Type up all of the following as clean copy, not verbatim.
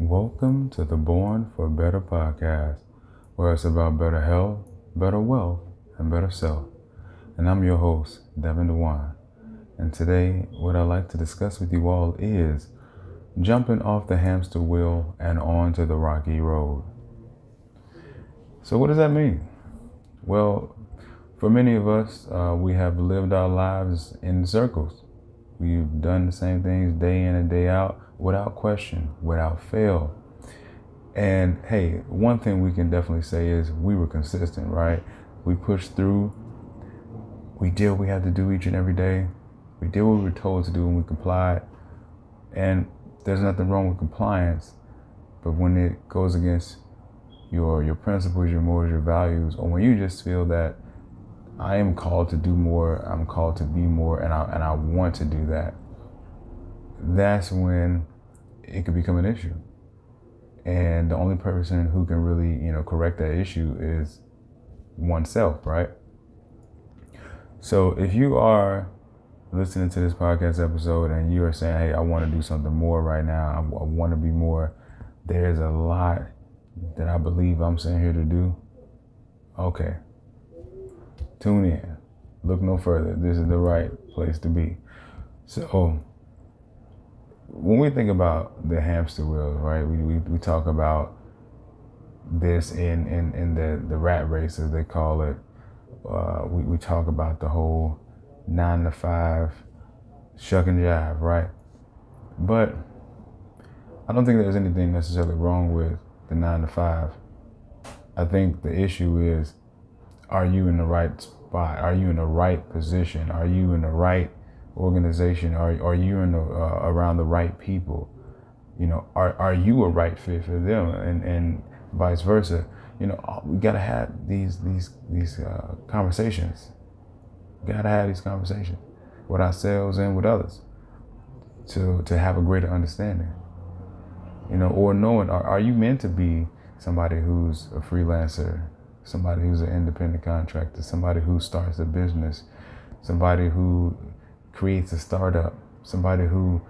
Welcome to the Born for Better podcast, where it's about better health, better wealth, and better self. And I'm your host, Devin.djwan. And today, what I'd like to discuss with you all is jumping off the hamster wheel and onto the rocky road. So what does that mean? Well, for many of us, we have lived our lives in circles. We've done the same things day in and day out without question, without fail. And hey, one thing we can definitely say is we were consistent, right? We pushed through. We did what we had to do each and every day. We did what we were told to do and we complied. And there's nothing wrong with compliance, but when it goes against your principles, your morals, your values, or when you just feel that I am called to do more, I'm called to be more, and I want to do that, that's when it could become an issue. And the only person who can really, correct that issue is oneself, right? So if you are listening to this podcast episode and you are saying, hey, I want to do something more right now, I want to be more, there's a lot that I believe I'm sitting here to do. Okay. Tune in. Look no further. This is the right place to be. So when we think about the hamster wheel, right, we talk about this in the rat race, as they call it. We talk about the whole 9 to 5 shuck and jive, right? But I don't think there's anything necessarily wrong with the 9 to 5. I think the issue is, are you in the right spot? Are you in the right position? Are you in the right organization? Are you in around the right people? Are you a right fit for them? And vice versa. We gotta have these conversations. We gotta have these conversations with ourselves and with others to have a greater understanding. Or knowing, are you meant to be somebody who's a freelancer, somebody who's an independent contractor, somebody who starts a business, somebody who creates a startup, somebody who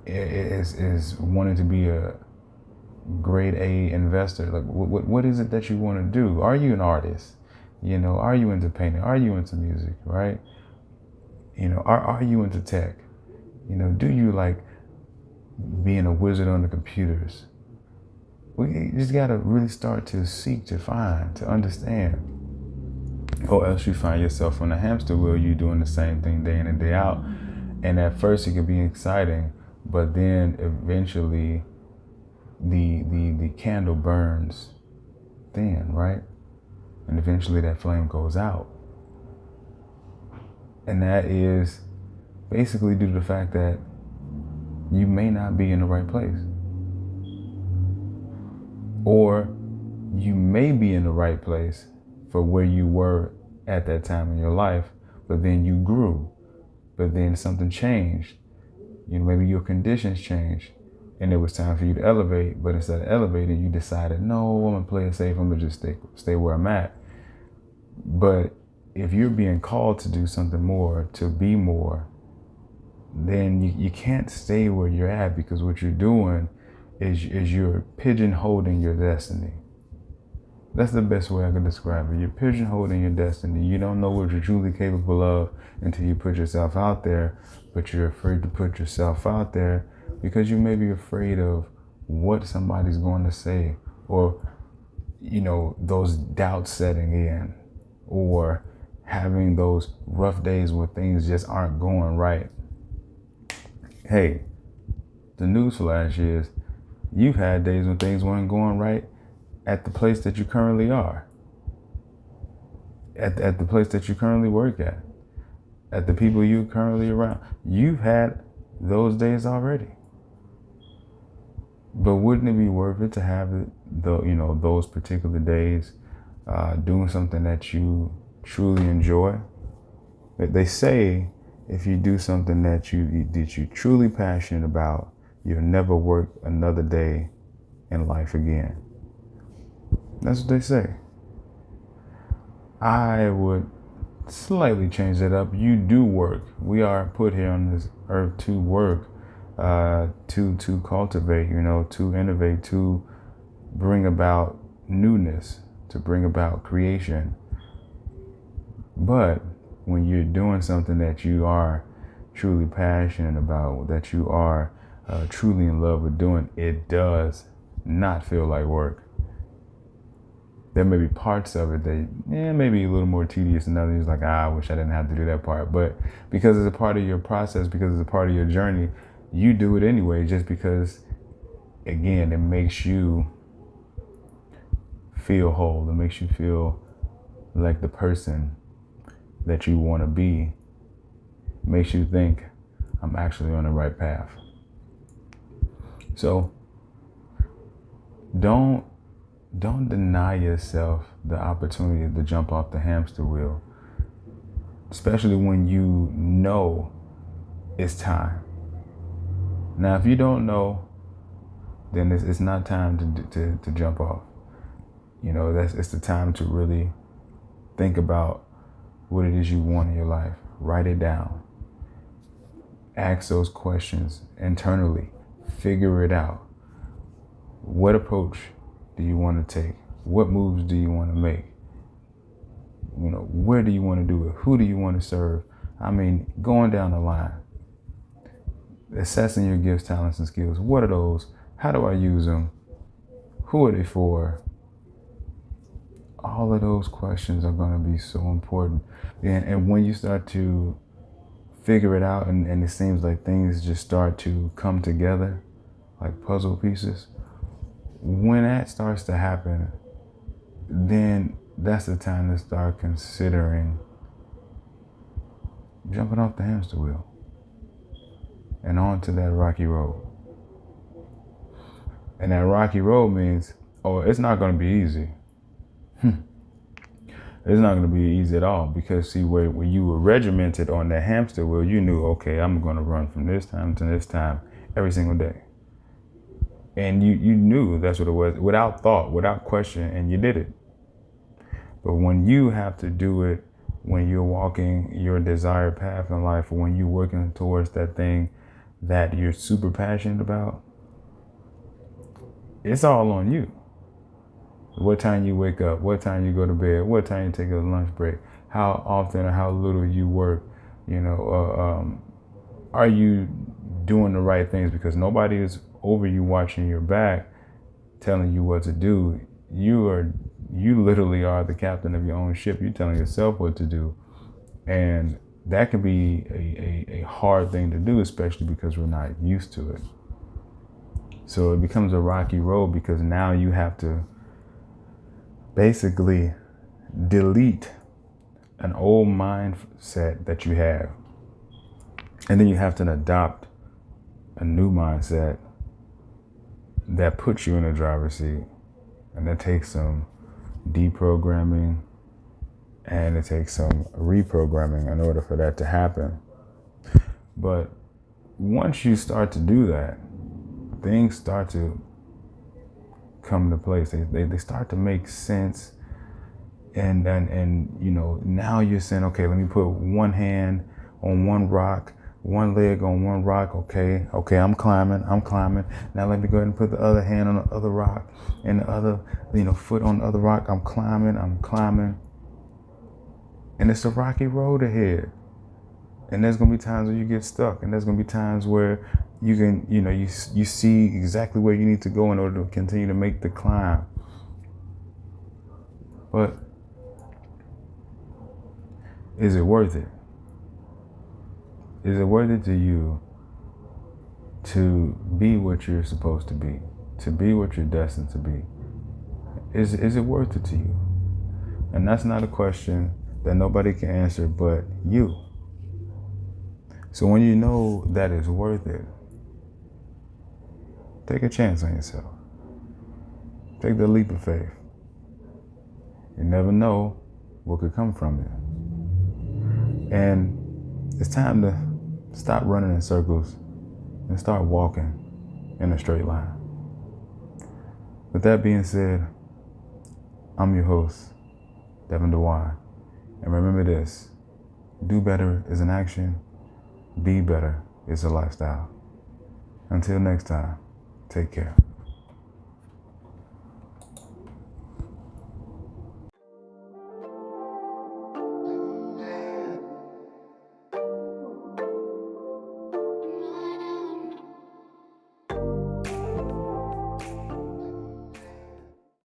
is wanting to be a grade A investor? Like, what is it that you want to do? Are you an artist? Are you into painting? Are you into music, right? Are you into tech? Do you like being a wizard on the computers? We just gotta really start to seek, to find, to understand. Or else you find yourself on a hamster wheel, you doing the same thing day in and day out. And at first it can be exciting, but then eventually the candle burns thin, right? And eventually that flame goes out. And that is basically due to the fact that you may not be in the right place. Or you may be in the right place for where you were at that time in your life, but then you grew, but then something changed. Maybe your conditions changed and it was time for you to elevate, but instead of elevating, you decided, no, I'm gonna play it safe, I'm gonna just stay where I'm at. But if you're being called to do something more, to be more, then you can't stay where you're at, because what you're doing is you're pigeonholing your destiny. That's the best way I can describe it. You're pigeonholing your destiny. You don't know what you're truly capable of until you put yourself out there, but you're afraid to put yourself out there because you may be afraid of what somebody's going to say, or, those doubts setting in, or having those rough days where things just aren't going right. Hey, the newsflash is, you've had days when things weren't going right at the place that you currently are, at the place that you currently work at the people you currently around. You've had those days already. But wouldn't it be worth it to have those particular days doing something that you truly enjoy? They say if you do something that you're truly passionate about, you'll never work another day in life again. That's what they say. I would slightly change that up. You do work. We are put here on this earth to work, to cultivate, to innovate, to bring about newness, to bring about creation. But when you're doing something that you are truly passionate about, that you are truly in love with doing, it does not feel like work. There may be parts of it that, maybe a little more tedious than others. Like, I wish I didn't have to do that part. But because it's a part of your process, because it's a part of your journey, you do it anyway, just because, again, it makes you feel whole. It makes you feel like the person that you want to be. It makes you think, I'm actually on the right path. So don't deny yourself the opportunity to jump off the hamster wheel, especially when you know it's time. Now, if you don't know, then it's not time to jump off. It's the time to really think about what it is you want in your life. Write it down. Ask those questions internally. Figure it out. What approach do you want to take? What moves do you want to make? Where do you want to do it? Who do you want to serve? I mean, going down the line. Assessing your gifts, talents, and skills. What are those? How do I use them? Who are they for? All of those questions are going to be so important. And when you start to figure it out, and it seems like things just start to come together like puzzle pieces, when that starts to happen, then that's the time to start considering jumping off the hamster wheel and onto that rocky road. And that rocky road means, it's not going to be easy. It's not going to be easy at all, because see, when you were regimented on that hamster wheel, you knew, okay, I'm going to run from this time to this time every single day. And you knew that's what it was, without thought, without question, and you did it. But when you have to do it, when you're walking your desired path in life, or when you're working towards that thing that you're super passionate about, it's all on you. What time you wake up, what time you go to bed, what time you take a lunch break, how often or how little you work, are you doing the right things? Because nobody is over you watching your back, telling you what to do. You literally are the captain of your own ship. You're telling yourself what to do. And that can be a hard thing to do, especially because we're not used to it. So it becomes a rocky road, because now you have to basically delete an old mindset that you have. And then you have to adopt a new mindset that puts you in the driver's seat. And that takes some deprogramming, and it takes some reprogramming in order for that to happen. But once you start to do that, things start to come into place. They start to make sense. And now you're saying, okay, let me put one hand on one rock, one leg on one rock. Okay, I'm climbing. Now let me go ahead and put the other hand on the other rock, and the other, foot on the other rock. I'm climbing. And it's a rocky road ahead. And there's going to be times where you get stuck. And there's going to be times where you can, you see exactly where you need to go in order to continue to make the climb. But is it worth it? Is it worth it to you to be what you're supposed to be what you're destined to be? Is it worth it to you? And that's not a question that nobody can answer but you. So when you know that it's worth it, take a chance on yourself. Take the leap of faith. You never know what could come from it. And it's time to stop running in circles and start walking in a straight line. With that being said, I'm your host, Devin.djwan. And remember this: do better is an action, be better is a lifestyle. Until next time, take care.